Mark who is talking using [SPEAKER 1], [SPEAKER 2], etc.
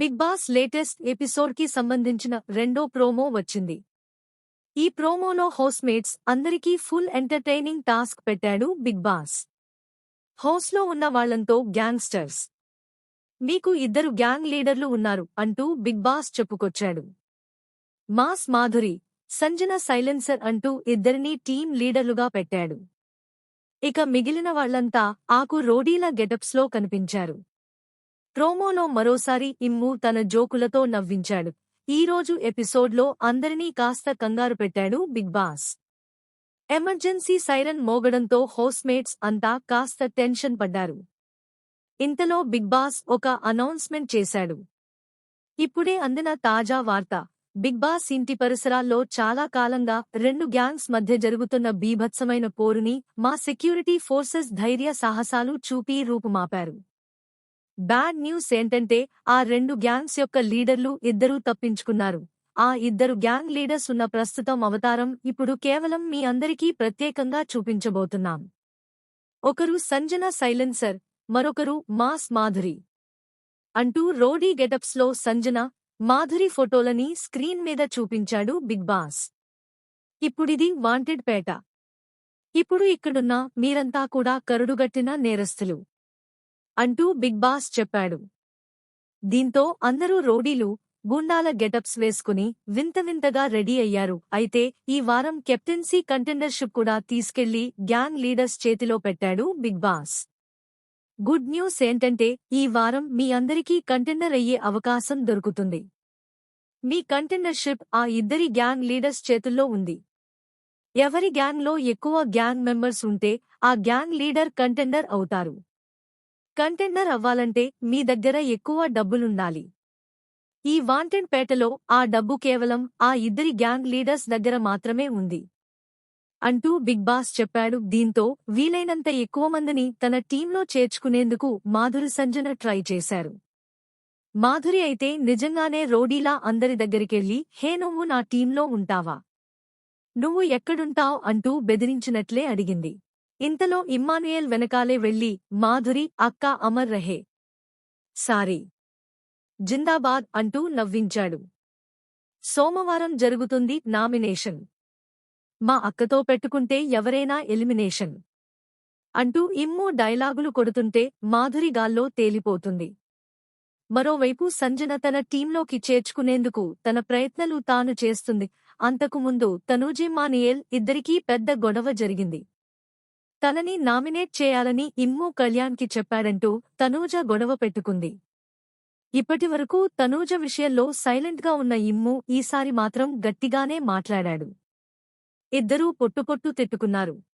[SPEAKER 1] Big boss latest ఎపిసోడ్కి సంబంధించిన రెండో promo వచ్చింది. ఈ ప్రోమోలో హౌస్మేట్స్ అందరికీ ఫుల్ ఎంటర్టైనింగ్ టాస్క్ పెట్టాడు బిగ్ బాస్. హౌస్లో ఉన్న వాళ్లంతో గ్యాంగ్స్టర్స్. మీకు 2 గ్యాంగ్ లీడర్లు ఉన్నారు అంటూ బిగ్ బాస్ చెప్పుకొచ్చాడు. మాస్ మాధురి, సంజన సైలెన్సర్ అంటూ ఇద్దరినీ టీం లీడర్లుగా పెట్టాడు. ఇక మిగిలిన వాళ్లంతా ఆకు రోడీల గెటప్స్లో కనిపించారు. ప్రోమోలో మరోసారి ఇమ్ము తన జోకులతో నవ్వించాడు. ఈరోజు ఎపిసోడ్లో అందరినీ కాస్త కంగారు పెట్టాడు బిగ్ బాస్. ఎమర్జెన్సీ సైరన్ మోగడంతో హౌస్మేట్స్ అంతా కాస్త టెన్షన్ పడ్డారు. ఇంతలో బిగ్ బాస్ ఒక అనౌన్స్మెంట్ చేశాడు. ఇప్పుడే అందిన తాజా వార్త. బిగ్ బాస్ ఇంటి పరిసరాల్లో చాలా కాలంగా 2 గ్యాంగ్స్ మధ్య జరుగుతున్న బీభత్సమైన పోరుని మా సెక్యూరిటీ ఫోర్సెస్ ధైర్య సాహసాలు చూపి రూపుమాపారు. బ్యాడ్ న్యూస్ ఏంటంటే ఆ 2 గ్యాంగ్స్ యొక్క లీడర్లు 2 తప్పించుకున్నారు. ఆ 2 గ్యాంగ్ లీడర్స్ ఉన్న ప్రస్తుతం అవతారం ఇప్పుడు కేవలం మీ అందరికీ ప్రత్యేకంగా చూపించబోతున్నాం. ఒకరు సంజన సైలెన్సర్, మరొకరు మాస్ మాధురి. అంటూ రోడీ గెటప్స్లో సంజన, మాధురి ఫోటోలని స్క్రీన్ మీద చూపించాడు బిగ్ బాస్. ఇప్పుడిది వాంటెడ్ పేట. ఇప్పుడు ఇక్కడున్న మీరంతా కూడా కరుడుగట్టిన నేరస్తులు అంటూ బిగ్ బాస్ చెప్పాడు. దీంతో అందరూ రోడీలు, గూండాల గెటప్స్ వేసుకుని వింతవింతగా రెడీ అయ్యారు. అయితే ఈ వారం కెప్టెన్సీ కంటెండర్షిప్ కూడా తీసుకెళ్లి గ్యాంగ్ లీడర్స్ చేతిలో పెట్టాడు బిగ్ బాస్. గుడ్ న్యూస్ ఏంటంటే ఈ వారం మీ అందరికీ కంటెండర్ అయ్యే అవకాశం దొరుకుతుంది. మీ కంటెండర్షిప్ ఆ 2 గ్యాంగ్ లీడర్స్ చేతుల్లో ఉంది. ఎవరి గ్యాంగ్లో ఎక్కువ గ్యాంగ్ మెంబర్స్ ఉంటే ఆ గ్యాంగ్ లీడర్ కంటెండర్ అవుతారు. కంటెండర్ అవ్వాలంటే మీ దగ్గర ఎక్కువ డబ్బులుండాలి. ఈ వాంటెడ్ పేటలో ఆ డబ్బు కేవలం ఆ 2 గ్యాంగ్ లీడర్స్ దగ్గర మాత్రమే ఉంది అంటూ బిగ్ బాస్ చెప్పాడు. దీంతో వీలైనంత ఎక్కువ మందిని తన టీంలో చేర్చుకునేందుకు మాధురి, సంజన ట్రై చేశారు. మాధురి అయితే నిజంగానే రోడీలా అందరి దగ్గరికెళ్లి హే నువ్వు నా టీంలో ఉంటావా, నువ్వు ఎక్కడుంటావ్ అంటూ బెదిరించినట్లే అడిగింది. ఇంతలో ఇమ్మానుయేల్ వెనకాలే వెళ్లి మాధురి అక్క అమర్ రహే, సారీ, జిందాబాద్ అంటూ నవ్వించాడు. సోమవారం జరుగుతుంది నామినేషన్. మా అక్కతో పెట్టుకుంటే ఎవరైనా ఎలిమినేషన్ అంటూ ఇమ్ము డైలాగులు కొడుతుంటే మాధురి గాల్లో తేలిపోతుంది. మరోవైపు సంజన తన టీంలోకి చేర్చుకునేందుకు తన ప్రయత్నాలు తాను చేస్తుంది. అంతకుముందు తనూజిమ్మానుయేల్ ఇద్దరికీ పెద్ద గొడవ జరిగింది. తనని నామినేట్ చేయాలని ఇమ్ము కళ్యాణ్కి చెప్పాడంటూ తనూజ గొడవ పెట్టుకుంది. ఇప్పటివరకు తనూజ విషయంలో సైలెంట్గా ఉన్న ఇమ్ము ఈసారి మాత్రం గట్టిగానే మాట్లాడాడు. ఇద్దరూ పొట్టుపొట్టు తిట్టుకున్నారు.